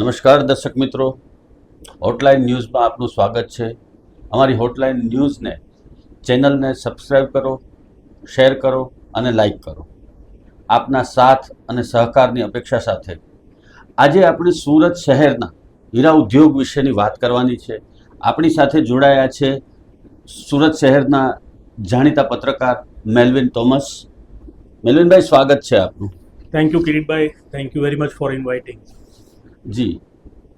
નમસ્કાર દર્શક મિત્રો, હોટલાઇન ન્યૂઝમાં આપનું સ્વાગત છે. અમારી હોટલાઇન ન્યૂઝને ચેનલને સબસ્ક્રાઈબ કરો, શેર કરો અને લાઈક કરો. આપના સાથ અને સહકારની અપેક્ષા સાથે આજે આપણે સુરત શહેરના હીરા ઉદ્યોગ વિશેની વાત કરવાની છે. આપણી સાથે જોડાયા છે સુરત શહેરના જાણીતા પત્રકાર મેલ્વિન થોમસ. મેલ્વિનભાઈ, સ્વાગત છે આપનું. થેન્ક યુ કિરીટભાઈ, thank you very much for inviting. જી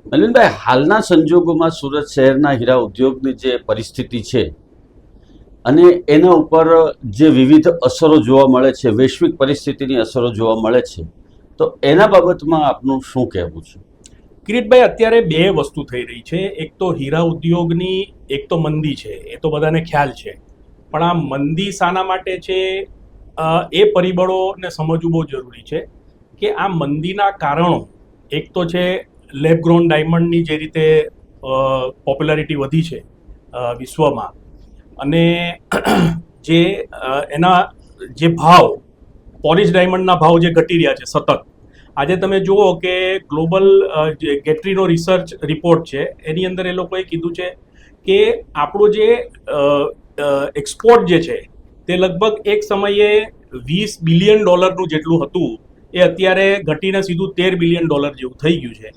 મેલ્વિનભાઈ, હાલના સંજોગોમાં સુરત શહેરના હીરા ઉદ્યોગની જે પરિસ્થિતિ છે અને એના ઉપર જે વિવિધ અસરો જોવા મળે છે, વૈશ્વિક પરિસ્થિતિની અસરો જોવા મળે છે, તો એના બાબતમાં આપનું શું કહેવું છે? કિરીટભાઈ, અત્યારે બે વસ્તુ થઈ રહી છે. એક તો હીરા ઉદ્યોગની એક તો મંદી છે, એ તો બધાને ખ્યાલ છે. પણ આ મંદી શાના માટે છે એ પરિબળોને સમજવું બહુ જરૂરી છે કે આ મંદીના કારણો એક તો છે લેબ ગ્રોન ડાયમંડની જે રીતે પોપ્યુલારિટી વધી છે વિશ્વમાં, અને જે એના જે ભાવ પોલિશ ડાયમંડના ભાવ જે ઘટી રહ્યા છે સતત. આજે તમે જુઓ કે ગ્લોબલ જે ગેટરીનો રિસર્ચ રિપોર્ટ છે એની અંદર એ લોકોએ કીધું છે કે આપણું જે એક્સપોર્ટ જે છે તે લગભગ એક સમયે $20 બિલિયન જેટલું હતું, એ અત્યારે ઘટીને સીધું $13 બિલિયન જેવું થઈ ગયું છે.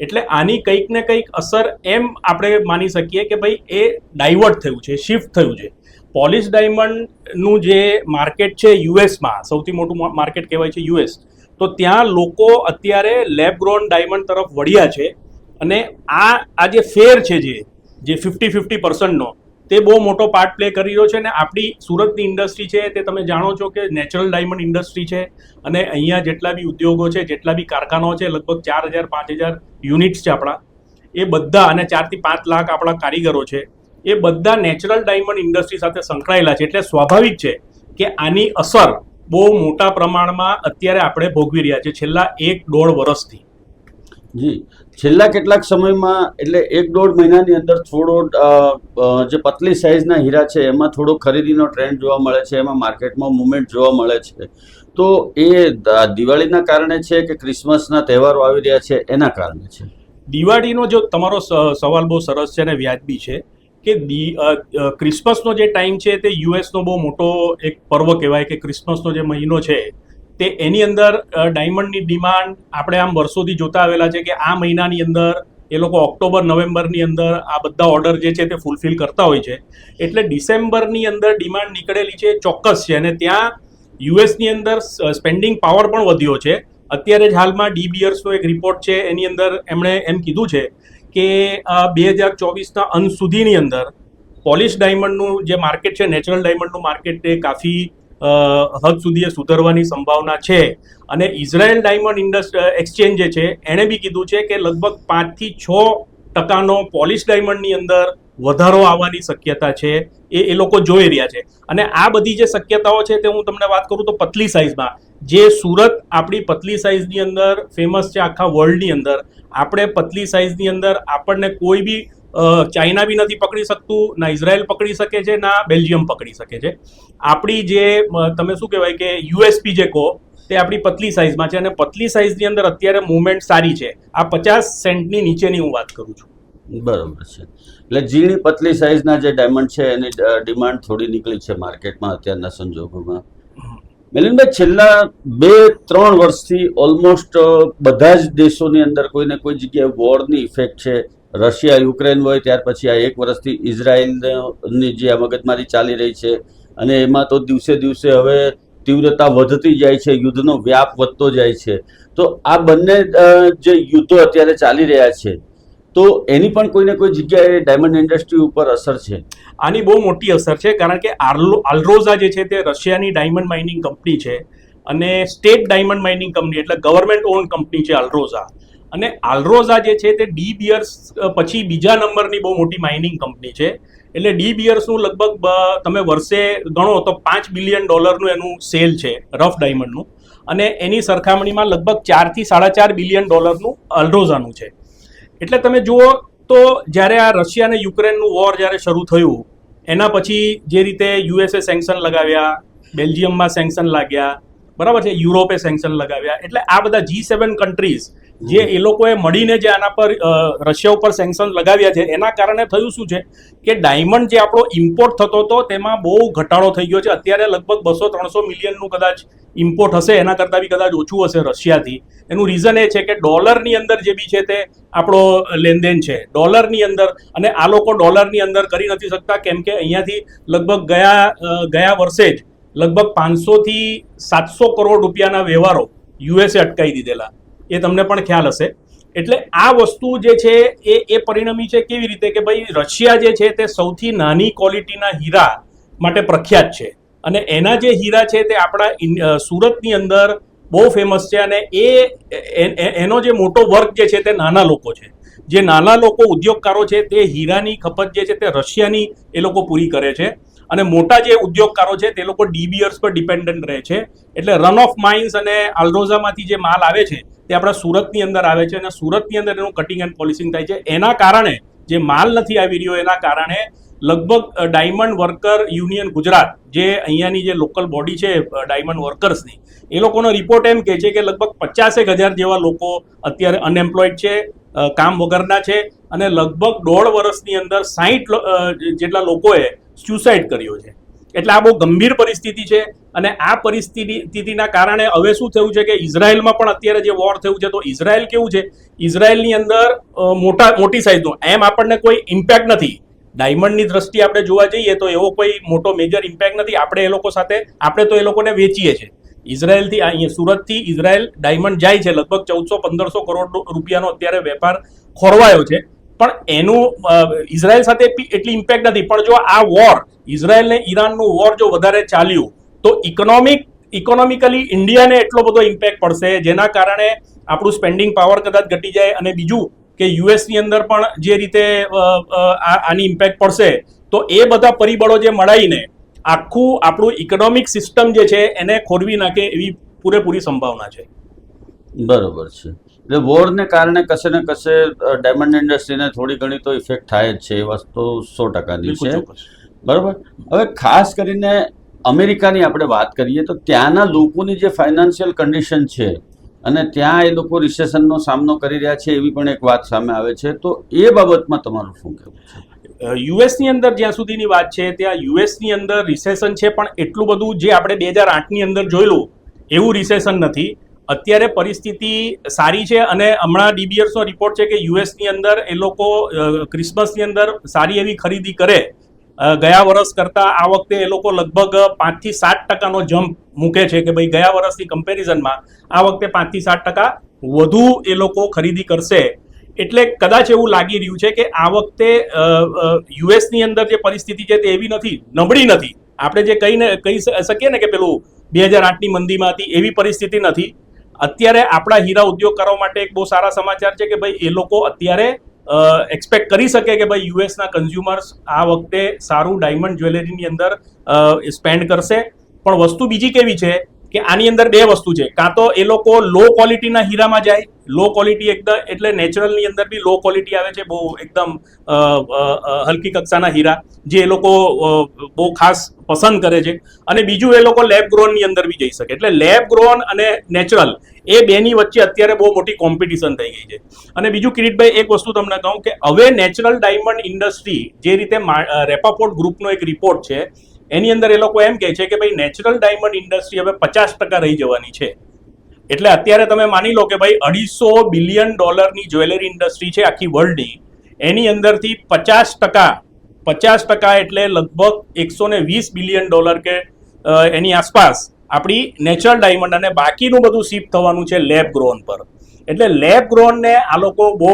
એટલે આની કંઈક ને કંઈક અસર એમ આપણે માની શકીએ કે ભાઈ એ ડાયવર્ટ થયું છે, શિફ્ટ થયું છે. પોલિશ ડાયમંડનું જે માર્કેટ છે યુએસમાં, સૌથી મોટું માર્કેટ કહેવાય છે યુએસ, તો ત્યાં લોકો અત્યારે લેબ ગ્રોન ડાયમંડ તરફ વળ્યા છે. અને આ જે ફેર છે જે 50-50%નો, તે બહુ મોટો પાર્ટ પ્લે કરી રહ્યો છે. અને આપણી સુરતની ઇન્ડસ્ટ્રી છે તે તમે જાણો છો કે નેચરલ ડાયમંડ ઇન્ડસ્ટ્રી છે, અને અહીંયા જેટલા બી ઉદ્યોગો છે, જેટલા બી કારખાનાઓ છે, લગભગ 4,000-5,000 યુનિટ્સ છે આપણા, એ બધા, અને 4 થી 5 લાખ આપણા કારીગરો છે, એ બધા નેચરલ ડાયમંડ ઇન્ડસ્ટ્રી સાથે સંકળાયેલા છે. એટલે સ્વાભાવિક છે કે આની અસર બહુ મોટા પ્રમાણમાં અત્યારે આપણે ભોગવી રહ્યા છે છેલ્લા 1-1.5 વર્ષથી. જી, છેલ્લા કેટલાક સમયમાં, એટલે 1-1.5 મહિનાની અંદર થોડો જે પતલી સાઇઝના હીરા છે એમાં થોડો ખરીદીનો ટ્રેન્ડ જોવા મળે છે, એમાં માર્કેટમાં મુવમેન્ટ જોવા મળે છે. તો એ દિવાળીના કારણે છે કે ક્રિસમસના તહેવારો આવી રહ્યા છે એના કારણે છે? દિવાળીનો જો તમારો સવાલ બહુ સરસ છે અને વ્યાજબી છે કે ક્રિસમસનો જે ટાઈમ છે તે યુએસનો બહુ મોટો એક પર્વ કહેવાય કે ક્રિસમસનો જે મહિનો છે તે એની અંદર ડાયમંડની ડિમાન્ડ આપણે આમ વર્ષોથી જોતા આવેલા છે કે આ મહિનાની અંદર એ લોકો ઓક્ટોબર-નવેમ્બરની અંદર આ બધા ઓર્ડર જે છે તે ફૂલફિલ કરતા હોય છે. એટલે ડિસેમ્બરની અંદર ડિમાન્ડ નીકળેલી છે, ચોક્કસ છે. અને ત્યાં યુએસની અંદર સ્પેન્ડિંગ પાવર પણ વધ્યો છે. અત્યારે જ હાલમાં ડી બિયર્સનો એક રિપોર્ટ છે, એની અંદર એમણે એમ કીધું છે કે 2024ના અંત સુધીની અંદર પોલિશ ડાયમંડનું જે માર્કેટ છે, નેચરલ ડાયમંડનું માર્કેટ, તે કાફી હદ સુધી સુધરવાની સંભાવના છે. અને ઇઝરાયલ ડાયમંડ એક્સચેન્જ જે છે એણે બી કીધું છે કે લગભગ 5 થી 6% પોલિશ ડાયમંડની અંદર વધારો આવવાની શક્યતા છે, એ લોકો જોઈ રહ્યા છે. અને આ બધી જે શક્યતાઓ છે તે હું તમને વાત કરું તો પતલી સાઇઝમાં, જે સુરત આપણી પતલી સાઇઝની અંદર ફેમસ છે આખા વર્લ્ડની અંદર, આપણે પતલી સાઇઝની અંદર આપણને કોઈ બી ચાઇના બી નથી પકડી શકતું, ના ઇઝરાયલ પકડી શકે છે, ના બેલ્જિયમ પકડી શકે છે. આપણી જે તમે શું કહેવાય કે યુએસપી જે કહો તે આપણી પતલી સાઇઝમાં છે. અને પતલી સાઇઝની અંદર અત્યારે મુવમેન્ટ સારી છે. આ 50 સેન્ટની નીચેની હું વાત કરું છું. બરાબર છે. એટલે ઝીણી પતલી સાઇઝના જે ડાયમંડ છે એની ડિમાન્ડ થોડી નીકળી છે માર્કેટમાં અત્યારના સંજોગોમાં. મેલિનભાઈ, છેલ્લા 2-3 વર્ષથી ઓલમોસ્ટ બધા જ દેશોની અંદર કોઈને કોઈ જગ્યાએ વોરની ઇફેક્ટ છે. રશિયા યુક્રેન હોય, ત્યાર પછી આ 1 વર્ષથી ઇઝરાયલની જે આ મગજમારી ચાલી રહી છે, અને એમાં તો દિવસે દિવસે હવે તીવ્રતા વધતી જાય છે, યુદ્ધનો વ્યાપ વધતો જાય છે. તો આ બંને જે યુદ્ધો અત્યારે ચાલી રહ્યા છે, તો એની પણ કોઈને કોઈ જગ્યાએ ડાયમંડ ઇન્ડસ્ટ્રી ઉપર અસર છે? આની બહુ મોટી અસર છે, કારણ કે આલ્રોઝા જે છે તે રશિયાની ડાયમંડ માઇનિંગ કંપની છે, અને સ્ટેટ ડાયમંડ માઇનિંગ કંપની, એટલે ગવર્મેન્ટ ઓન કંપની છે આલ્રોઝા. અને આલ્રોઝા જે છે તે ડી બિયર્સ પછી બીજા નંબરની બહુ મોટી માઇનિંગ કંપની છે. એટલે ડી બિયર્સનું લગભગ તમે વર્ષે ગણો તો $5 બિલિયન એનું સેલ છે રફ ડાયમંડનું, અને એની સરખામણીમાં લગભગ 4 થી 4.5 બિલિયન આલ્રોઝાનું છે. એટલે તમે જુઓ તો જ્યારે આ રશિયા અને યુક્રેનનું વોર જ્યારે શરૂ થયું એના પછી જે રીતે યુએસએ સેન્કશન લગાવ્યા, બેલ્જિયમમાં સેન્કશન લાગ્યા, બરાબર છે, યુરોપે સેન્કશન લગાવ્યા, એટલે આ બધા G7 કન્ટ્રીઝ જે એ લોકોએ મળીને જે આના પર રશિયા ઉપર સેન્કશન લગાવ્યા છે એના કારણે થયું શું છે કે ડાયમંડ જે આપણો ઇમ્પોર્ટ થતો હતો તેમાં બહુ ઘટાડો થઈ ગયો છે. અત્યારે લગભગ 200-300 મિલિયનનું કદાચ ઇમ્પોર્ટ હશે, એના કરતાં બી કદાચ ઓછું હશે રશિયાથી. એનું રીઝન એ છે કે ડોલરની અંદર જે બી છે તે આપણો લેનદેન છે ડોલરની અંદર, અને આ લોકો ડોલરની અંદર કરી નથી શકતા કેમ કે અહીંયાથી લગભગ ગયા વર્ષે જ લગભગ 500 થી 700 કરોડ રૂપિયાના વ્યવહારો યુએસએ અટકાવી દીધેલા, એ તમને પણ ખ્યાલ હશે. એટલે આ વસ્તુ જે છે એ પરિણમી છે કેવી રીતે કે ભાઈ રશિયા જે છે તે સૌથી નાની ક્વોલિટીના હીરા માટે પ્રખ્યાત છે, અને એના જે હીરા છે તે આપણા સુરતની અંદર બહુ ફેમસ છે. અને એનો જે મોટો વર્ગ જે છે તે નાના લોકો છે, જે નાના લોકો ઉદ્યોગકારો છે તે હીરાની ખપત જે છે તે રશિયાની એ લોકો પૂરી કરે છે, અને મોટા જે ઉદ્યોગકારો છે તે લોકો ડીબીયર્સ પર ડિપેન્ડન્ટ રહે છે. એટલે રન ઓફ માઇન્સ અને આલ્રોઝામાંથી જે માલ આવે છે તે આપણા સુરતની અંદર આવે છે, અને સુરતની અંદર એનું કટિંગ એન્ડ પોલિશિંગ થાય છે. એના કારણે જે માલ નથી આવી રહ્યો એના કારણે લગભગ ડાયમંડ વર્કર યુનિયન ગુજરાત, જે અહીંયાની જે લોકલ બોડી છે ડાયમંડ વર્કર્સની, એ લોકોનો રિપોર્ટ એમ કહે છે કે લગભગ 50,000 જેવા લોકો અત્યારે અનએમ્પ્લોયડ છે, કામ વગરના છે, અને લગભગ 1.5 વર્ષની અંદર 60 જેટલા લોકોએ સ્યુસાઇડ કર્યો છે. એટલે આ બહુ ગંભીર પરિસ્થિતિ છે, અને આ પરિસ્થિતિના કારણે હવે શું થયું છે કે ઇઝરાયલમાં પણ અત્યારે જે વોર થયું છે, તો ઇઝરાયલ કેવું છે, ઇઝરાયલની અંદર મોટી સાઇઝનો એમ આપણને કોઈ ઇમ્પેક્ટ નથી. ડાયમંડની દ્રષ્ટિએ આપણે જોવા જઈએ તો એવો કોઈ મોટો મેજર ઇમ્પેક્ટ નથી. આપણે એ લોકો સાથે આપણે તો એ લોકોને વેચીએ છીએ. ઇઝરાયલથી અહીંયા સુરતથી ઇઝરાયલ ડાયમંડ જાય છે, લગભગ 1400-1500 કરોડ રૂપિયાનો અત્યારે વેપાર ખોરવાયો છે, પણ એનું ઇઝરાયલ સાથે એટલી ઇમ્પેક્ટ નથી. પણ જો આ વોર, ઇઝરાયલ ને ઈરાનનું વોર જો વધારે ચાલ્યું તો ઇકોનોમિકલી ઇન્ડિયાને એટલો બધો ઇમ્પેક્ટ પડશે, જેના કારણે આપણું સ્પેન્ડિંગ પાવર કદાચ ઘટી જાય. અને બીજું કે યુએસની અંદર પણ જે રીતે આની ઇમ્પેક્ટ પડશે, તો એ બધા પરિબળો જે મળાઈને આખું આપણું ઇકોનોમિક સિસ્ટમ જે છે એને ખોરવી નાખે એવી પૂરેપૂરી સંભાવના છે. બરોબર છે. એટલે વોરને કારણે કશે ને કશે ડાયમંડ ઇન્ડસ્ટ્રીને થોડી ઘણી તો ઇફેક્ટ થાય જ છે, એ વસ્તુ 100%ની છે. બરોબર. હવે ખાસ કરીને અમેરિકાની આપણે વાત કરીએ તો ત્યાંના લોકોની જે ફાઇનાન્શિયલ કન્ડિશન છે, અને ત્યાં એ લોકો રિસેશનનો સામનો કરી રહ્યા છે એવી પણ એક વાત સામે આવે છે, તો એ બાબતમાં તમારું શું કહેવું છે? યુએસની અંદર જ્યાં સુધીની વાત છે, ત્યાં યુએસની અંદર રિસેશન છે, પણ એટલું બધું જે આપણે 2008ની અંદર જોયેલું એવું રિસેશન નથી. અત્યારે પરિસ્થિતિ સારી છે, અને હમણાં ડીબીયર્સનો રિપોર્ટ છે કે યુએસની અંદર એ લોકો ક્રિસમસની અંદર સારી એવી ખરીદી કરે. ગયા વર્ષ કરતાં આ વખતે એ લોકો લગભગ 5 થી 7% જમ્પ મૂકે છે કે ભાઈ ગયા વર્ષની કમ્પેરિઝનમાં આ વખતે 5 થી 7% વધુ એ લોકો ખરીદી કરશે. એટલે કદાચ એવું લાગી રહ્યું છે કે આ વખતે યુએસની અંદર જે પરિસ્થિતિ છે તે એવી નથી, નબળી નથી. આપણે જે કહી શકીએ ને કે પેલું 2008ની મંદીમાં હતી એવી પરિસ્થિતિ નથી. અત્યારે આપણા હીરા ઉદ્યોગકારો માટે એક બહુ સારા સમાચાર છે કે ભાઈ એ લોકો અત્યારે એક્સપેક્ટ કરી શકે કે ભાઈ યુએસના કન્ઝ્યુમર્સ આ વખતે સારું ડાયમંડ જ્વેલરીની અંદર સ્પેન્ડ કરશે. પણ વસ્તુ બીજી કેવી છે કે આની અંદર બે વસ્તુ છે, કાં તો એ લોકો લો ક્વોલિટીના હીરામાં જાય, લો ક્વોલિટી એકદમ એટલે નેચરલની અંદર બી લો ક્વોલિટી આવે છે, બહુ એકદમ હલકી કક્ષાના હીરા જે એ લોકો બહુ ખાસ પસંદ કરે છે, અને બીજું એ લોકો લેબ ગ્રોનની અંદર બી જઈ શકે. એટલે લેબ ગ્રોન અને નેચરલ એ બેની વચ્ચે અત્યારે બહુ મોટી કોમ્પિટિશન થઈ ગઈ છે. અને બીજું કિરીટભાઈ એક વસ્તુ તમને કહું કે હવે નેચરલ ડાયમંડ ઇન્ડસ્ટ્રી જે રીતે રેપાપોર્ટ ગ્રુપનો એક રિપોર્ટ છે એની અંદર એ લોકો એમ કહે છે કે ભાઈ નેચરલ ડાયમંડ ઇન્ડસ્ટ્રી હવે 50% રહી જવાની છે. એટલે અત્યારે તમે માની લો કે ભાઈ $250 બિલિયન જ્વેલરી ઇન્ડસ્ટ્રી છે આખી વર્લ્ડની, એની અંદરથી 50% એટલે લગભગ $120 બિલિયન કે એની આસપાસ આપણી નેચરલ ડાયમંડ, અને બાકીનું બધું શિફ્ટ થવાનું છે લેબ ગ્રોન પર. એટલે લેબ ગ્રોનને આ લોકો બહુ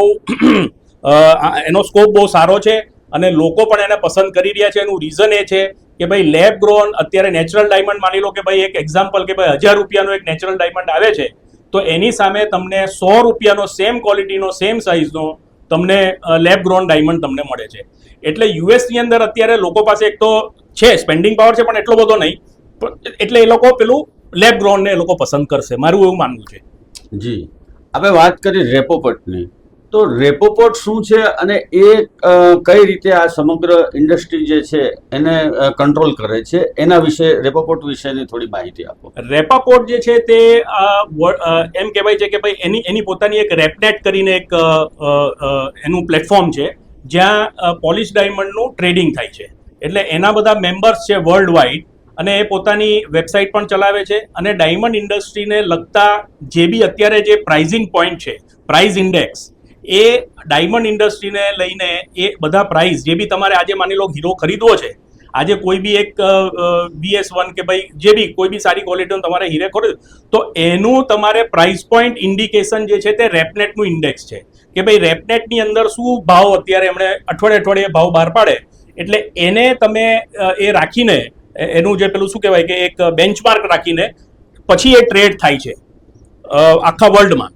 એનો સ્કોપ બહુ સારો છે, અને લોકો પણ એને પસંદ કરી રહ્યા છે. એનું રીઝન એ છે કે ભાઈ લેબ ગ્રોન અત્યારે નેચરલ ડાયમંડ, માની લો કે ભાઈ એક એક્ઝામ્પલ કે ભાઈ 1000 રૂપિયાનો એક નેચરલ ડાયમંડ આવે છે, તો એની સામે તમને 100 રૂપિયાનો સેમ ક્વોલિટીનો સેમ સાઇઝનો તમને લેબ ગ્રોન ડાયમંડ તમને મળે છે. એટલે યુએસની અંદર અત્યારે લોકો પાસે એક તો છે સ્પેન્ડિંગ પાવર છે, પણ એટલો બધો નહીં, એટલે એ લોકો પેલું લેબ ગ્રોનને એ લોકો પસંદ કરશે, મારું એવું માનવું છે. જી, આપણે વાત કરી રેપોપટની, તો રેપોપોર્ટ શું છે અને એ કઈ રીતે આ સમગ્ર ઇન્ડસ્ટ્રી જે છે એને કંટ્રોલ કરે છે, એના વિશે રેપોપોર્ટ વિશેની થોડી માહિતી આપો. રેપાપોર્ટ જે છે તે એમ કહેવાય છે કે ભાઈ એની પોતાની એક રેપનેટ કરીને એક એનું પ્લેટફોર્મ છે જ્યાં પોલિશ ડાયમંડનું ટ્રેડિંગ થાય છે. એટલે એના બધા મેમ્બર્સ છે વર્લ્ડ વાઇડ, અને એ પોતાની વેબસાઇટ પણ ચલાવે છે. અને ડાયમંડ ઇન્ડસ્ટ્રીને લગતા જે બી અત્યારે જે પ્રાઇઝિંગ પોઈન્ટ છે, પ્રાઇઝ ઇન્ડેક્સ, એ ડાયમંડ ઇન્ડસ્ટ્રીને લઈને એ બધા પ્રાઇસ જે બી તમારે આજે માની લો હીરો ખરીદવો છે, આજે કોઈ બી એક BS1 કે ભાઈ જે બી કોઈ બી સારી ક્વોલિટીનો તમારે હીરે ખરીદો, તો એનું તમારે પ્રાઇસ પોઈન્ટ ઇન્ડિકેશન જે છે તે રેપનેટનું ઇન્ડેક્સ છે કે ભાઈ રેપનેટની અંદર શું ભાવ અત્યારે એમણે અઠવાડિયે ભાવ બહાર પાડે, એટલે એને તમે એ રાખીને એનું જે પેલું શું કહેવાય કે એક બેન્ચમાર્ક રાખીને પછી એ ટ્રેડ થાય છે આખા વર્લ્ડમાં.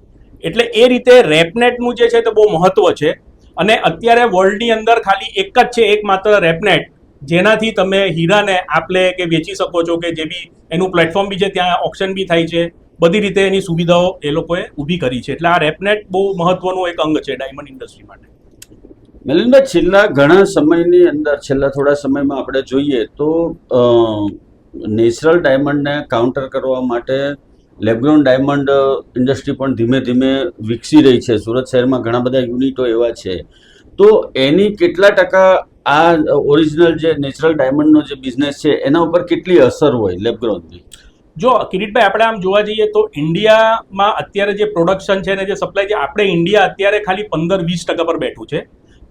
એટલે એ રીતે રેપનેટનું જે છે તે બહુ મહત્વ છે. અને અત્યારે વર્લ્ડની અંદર ખાલી એક જ છે, એકમાત્ર રેપનેટ, જેનાથી તમે હીરાને આપલે કે વેચી શકો છો, કે જે બી એનું પ્લેટફોર્મ બી છે, ત્યાં ઓપ્શન બી થાય છે, બધી રીતે એની સુવિધાઓ એ લોકોએ ઊભી કરી છે. એટલે આ રેપનેટ બહુ મહત્વનું એક અંગ છે ડાયમંડ ઇન્ડસ્ટ્રી માટે. મિલિંદભાઈ, છેલ્લા ઘણા સમયની અંદર, છેલ્લા થોડા સમયમાં આપણે જોઈએ તો નેચરલ ડાયમંડને કાઉન્ટર કરવા માટે લેબગ્રોન ડાયમંડ ઇન્ડસ્ટ્રી પણ ધીમે ધીમે વિકસી રહી છે. સુરત શહેરમાં ઘણા બધા યુનિટો એવા છે. તો એની કેટલા ટકા આ ઓરિજિનલ જે નેચરલ ડાયમંડનો જે બિઝનેસ છે એના ઉપર કેટલી અસર હોય લેબગ્રોનની? જો કિરીટભાઈ, આપણે આમ જોવા જઈએ તો ઇન્ડિયામાં અત્યારે જે પ્રોડક્શન છે ને જે સપ્લાય છે, આપણે ઇન્ડિયા અત્યારે ખાલી 15-20% પર બેઠું છે.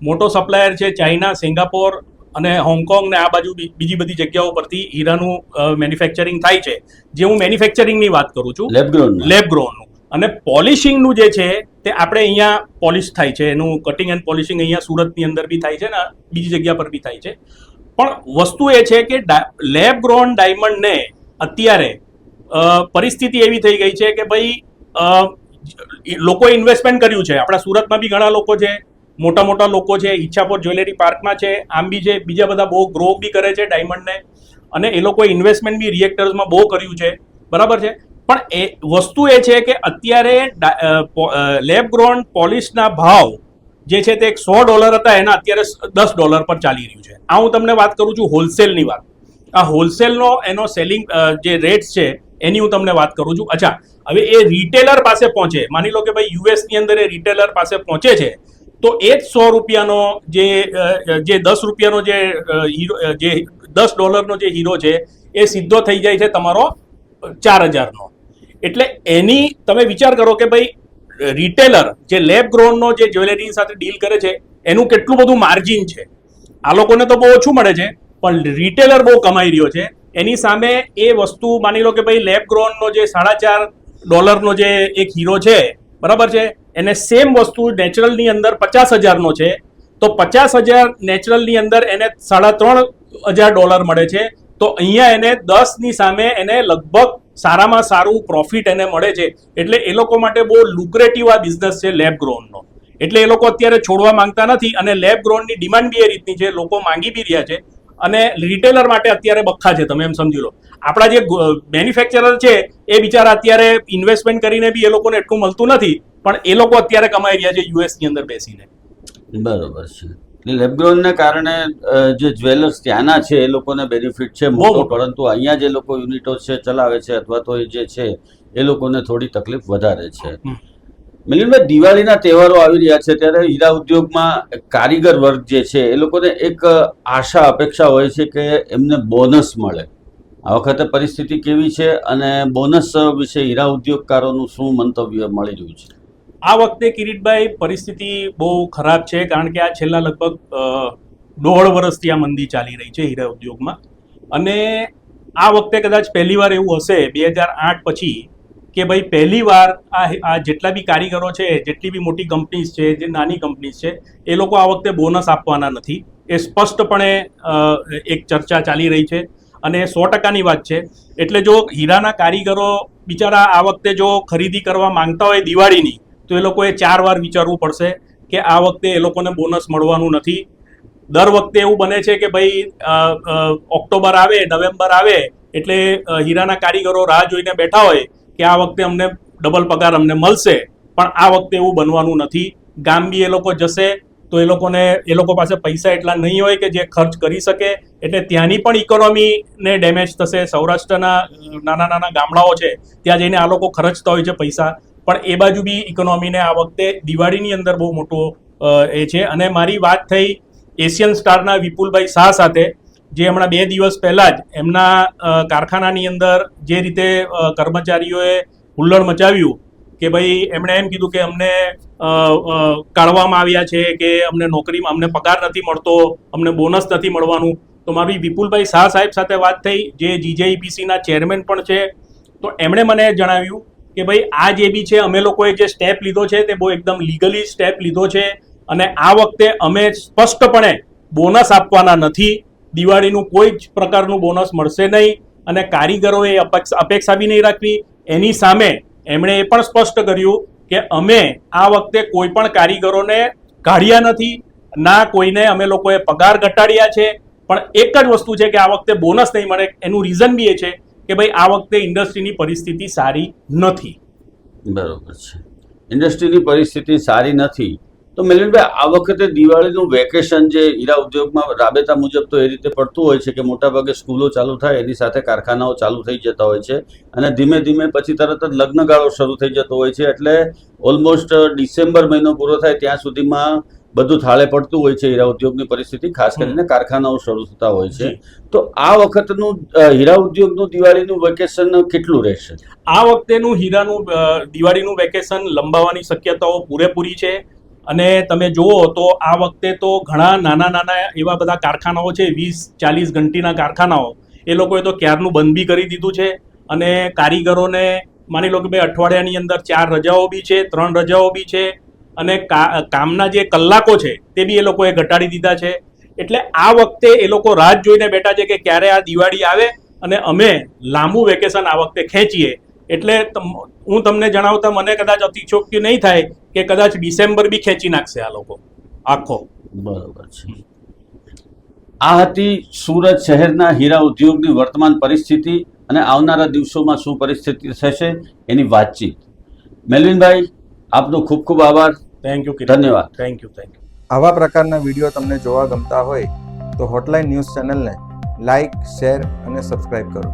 મોટો સપ્લાયર છે ચાઇના, સિંગાપોર અને હોંગકોંગ ને આ બાજુ બીજી બધી જગ્યાઓ પરથી હીરાનું મેન્યુફેક્ચરિંગ થાય છે. જે હું મેન્યુફેક્ચરિંગની વાત કરું છું, લેબગ્રોનનું. અને પોલિશિંગનું જે છે તે આપણે અહીંયા પોલિશ થાય છે, એનું કટિંગ એન્ડ પોલિશિંગ અહીંયા સુરતની અંદર બી થાય છે ને બીજી જગ્યા પર બી થાય છે. પણ વસ્તુ એ છે કે લેબગ્રોન ડાયમંડને અત્યારે પરિસ્થિતિ એવી થઈ ગઈ છે કે ભાઈ લોકોએ ઇન્વેસ્ટમેન્ટ કર્યું છે. આપણા સુરતમાં બી ઘણા લોકો છે, મોટા લોકો છે, ઈચ્છાપોર જ્વેલરી પાર્કમાં છે, આમ બી છે, બીજા બધા બહુ ગ્રો બી કરે છે ડાયમંડને, અને એ લોકોએ ઇન્વેસ્ટમેન્ટ બી રિએક્ટર્સમાં બહુ કર્યું છે, બરાબર છે. પણ એ વસ્તુ એ છે કે અત્યારે લેબગ્રોન પોલિશના ભાવ જે છે તે $100 હતા, એના અત્યારે $10 પર ચાલી રહ્યું છે. આ હું તમને વાત કરું છું હોલસેલની વાત. આ હોલસેલનો એનો સેલિંગ જે રેટ્સ છે એની હું તમને વાત કરું છું. અચ્છા, હવે એ રિટેલર પાસે પહોંચે, માની લો કે ભાઈ યુએસની અંદર એ રિટેલર પાસે પહોંચે છે, તો એ જ $100 જે $10 જે હીરો, જે $10 જે હીરો છે એ સીધો થઈ જાય છે તમારો 4000. એટલે એની તમે વિચાર કરો કે ભાઈ રિટેલર જે લેબગ્રોનનો જે જ્વેલરી સાથે ડીલ કરે છે એનું કેટલું બધું માર્જિન છે. આ લોકોને તો બહુ ઓછું મળે છે, પણ રિટેલર બહુ કમાઈ રહ્યો છે. એની સામે એ વસ્તુ માની લો કે ભાઈ લેબગ્રોનનો જે $4.5 જે એક હીરો છે, બરાબર છે, એને સેમ વસ્તુ નેચરલની અંદર 50,000 છે, તો 50,000 નેચરલની અંદર એને $3,500 મળે છે. તો અહીંયા એને 10ની સામે એને લગભગ સારામાં સારું પ્રોફિટ એને મળે છે. એટલે એ લોકો માટે બહુ લુક્રેટિવ આ બિઝનેસ છે લેબગ્રોનનો. એટલે એ લોકો અત્યારે છોડવા માંગતા નથી, અને લેબગ્રોનની ડિમાન્ડ બી એ રીતની છે, લોકો માંગી બી રહ્યા છે. અને રિટેલર માટે અત્યારે બખ્ખા છે, તમે એમ સમજી લો. આપણા જે મેન્યુફેક્ચરર છે એ બિચારા અત્યારે ઇન્વેસ્ટમેન્ટ કરીને બી એ લોકોને એટલું મળતું નથી, પણ એ લોકો અત્યારે કમાઈ રહ્યા છે યુએસની અંદર બેસીને. બરોબર છે. લેબગ્રોનને કારણે જે જ્વેલર્સ ત્યાંના છે એ લોકોને બેનિફિટ છે મોટો, પરંતુ અહીંયા જે લોકો યુનિટો છે ચલાવે છે અથવા તો જે છે એ લોકોને થોડી તકલીફ વધારે છે. મિલિંદભાઈ, દિવાળીના તહેવારો આવી રહ્યા છે ત્યારે હીરા ઉદ્યોગમાં કારીગર વર્ગ જે છે એ લોકોને એક આશા અપેક્ષા હોય છે કે એમને બોનસ મળે. આ વખતે પરિસ્થિતિ કેવી છે અને બોનસ વિશે હીરા ઉદ્યોગકારોનું શું મંતવ્ય મળી રહ્યું છે? આ વખતે કિરીટભાઈ પરિસ્થિતિ બહુ ખરાબ છે, કારણ કે આ છેલ્લા લગભગ 1.5 વર્ષથી આ મંદી ચાલી રહી છે હીરા ઉદ્યોગમાં. અને આ વખતે કદાચ પહેલીવાર એવું હશે 2008 પછી કે ભાઈ પહેલીવાર આ જેટલા બી કારીગરો છે, જેટલી બી મોટી કંપનીઝ છે, જે નાની કંપનીઝ છે, એ લોકો આ વખતે બોનસ આપવાના નથી. એ સ્પષ્ટપણે એક ચર્ચા ચાલી રહી છે, અને 100%ની વાત છે. એટલે જો હીરાના કારીગરો બિચારા આ વખતે જો ખરીદી કરવા માંગતા હોય દિવાળીની, તો એ લોકોએ 4 વાર વિચારવું પડશે કે આ વખતે એ લોકોને બોનસ મળવાનું નથી. દર વખતે એવું બને છે કે ભાઈ ઓક્ટોબર આવે, નવેમ્બર આવે એટલે હીરાના કારીગરો રાહ જોઈને બેઠા હોય કે આ વખતે અમને ડબલ પગાર અમને મળશે, પણ આ વખતે એવું બનવાનું નથી. ગામ બી એ લોકો જશે તો એ લોકો પાસે પૈસા એટલા નહીં હોય કે જે ખર્ચ કરી શકે, એટલે ત્યાંની પણ ઇકોનોમીને ડેમેજ થશે. સૌરાષ્ટ્રના નાના નાના ગામડાઓ છે ત્યાં જઈને આ લોકો ખર્ચતા હોય છે પૈસા, પણ એ બાજુ બી ઇકોનોમીને આ વખતે દિવાળીની અંદર બહુ મોટો એ છે. અને મારી વાત થઈ એશિયન સ્ટારના વિપુલભાઈ શાહ સાથે, જે હમણાં 2 દિવસ પહેલા જ એમના કારખાનાની અંદર જે રીતે કર્મચારીઓએ હુલ્લડ મચાવ્યું કે ભાઈ એમણે એમ કીધું કે અમને કાઢવામાં આવ્યા છે, કે અમને નોકરીમાં અમને પગાર નથી મળતો, અમને બોનસ નથી મળવાનું. તો મારી વિપુલભાઈ શાહ સાહેબ સાથે વાત થઈ, જે GJEPCના ચેરમેન પણ છે. તો એમણે મને જણાવ્યું કે ભાઈ આ જે બી છે અમે લોકોએ જે સ્ટેપ લીધો છે તે બહુ એકદમ લીગલી સ્ટેપ લીધો છે, અને આ વખતે અમે સ્પષ્ટપણે બોનસ આપવાના નથી. દિવાળીનું કોઈ જ પ્રકારનું બોનસ મળશે નહીં, અને કારીગરોએ અપેક્ષા બી નહીં રાખવી. એની સામે એમણે એ પણ સ્પષ્ટ કર્યું કે અમે આ વખતે કોઈ પણ કારીગરોને કાઢ્યા નથી, ના કોઈને અમે લોકોએ પગાર ઘટાડ્યા છે. પણ એક જ વસ્તુ છે કે આ વખતે બોનસ નહીં મળે. એનું રીઝન બી એ છે કે ભાઈ આ વખતે ઇન્ડસ્ટ્રીની પરિસ્થિતિ સારી નથી. બરોબર છે, ઇન્ડસ્ટ્રીની પરિસ્થિતિ સારી નથી. તો મિલનભાઈ, આ વખતે દિવાળીનું વેકેશન જે હીરા ઉદ્યોગમાં રાબેતા મુજબ તો એ રીતે પડતું હોય છે કે મોટાભાગે સ્કૂલો ચાલુ થાય એની સાથે કારખાનાઓ ચાલુ થઈ જતા હોય છે, અને ધીમે ધીમે પછી તરત જ લગ્નગાળો શરૂ થઈ જતો હોય છે. એટલે ઓલમોસ્ટ ડિસેમ્બર મહિનો પૂરો થાય ત્યાં સુધીમાં બધું થાળે પડતું હોય છે હીરા ઉદ્યોગની પરિસ્થિતિ, ખાસ કરીને કારખાનાઓ શરૂ થતા હોય છે. તો આ વખતનું હીરા ઉદ્યોગનું દિવાળીનું વેકેશન કેટલું રહેશે? આ વખતેનું દિવાળીનું વેકેશન લંબાવવાની શક્યતાઓ પૂરેપૂરી છે. અને તમે જુઓ તો આ વખતે તો ઘણા નાના નાના એવા બધા કારખાનાઓ છે, 20-40 ઘંટીના કારખાનાઓ, એ લોકોએ તો ક્યારનું બંધ બી કરી દીધું છે. અને કારીગરોને માની લો કે ભાઈ અઠવાડિયાની અંદર 4 રજાઓ બી છે, 3 રજાઓ બી છે, અને કામના જે કલાકો છે તે બી એ લોકોએ ઘટાડી દીધા છે. એટલે આ વખતે એ લોકો રાહ જોઈને બેઠા છે કે ક્યારે આ દિવાળી આવે અને અમે લાંબુ વેકેશન આ વખતે ખેંચીએ. એટલે હું તમને જણાવતા મને કદાચ અતિશયોક્તિ નહીં થાય કે કદાચ ડિસેમ્બર બી ખેંચી નાખશે આ લોકો આખો. બરોબર છે. આ હતી સુરત શહેરના હીરા ઉદ્યોગની વર્તમાન પરિસ્થિતિ અને આવનારા દિવસોમાં શું પરિસ્થિતિ થશે એની વાતચીત. મેલવિનભાઈ, આપનો ખૂબ ખૂબ આભાર. Thank you. ધન્યવાદ. Thank you. આવા પ્રકારના વિડીયો તમને જોવા ગમતા હોય તો હોટલાઇન ન્યૂઝ ચેનલને લાઇક, શેર અને સબસ્ક્રાઇબ કરો.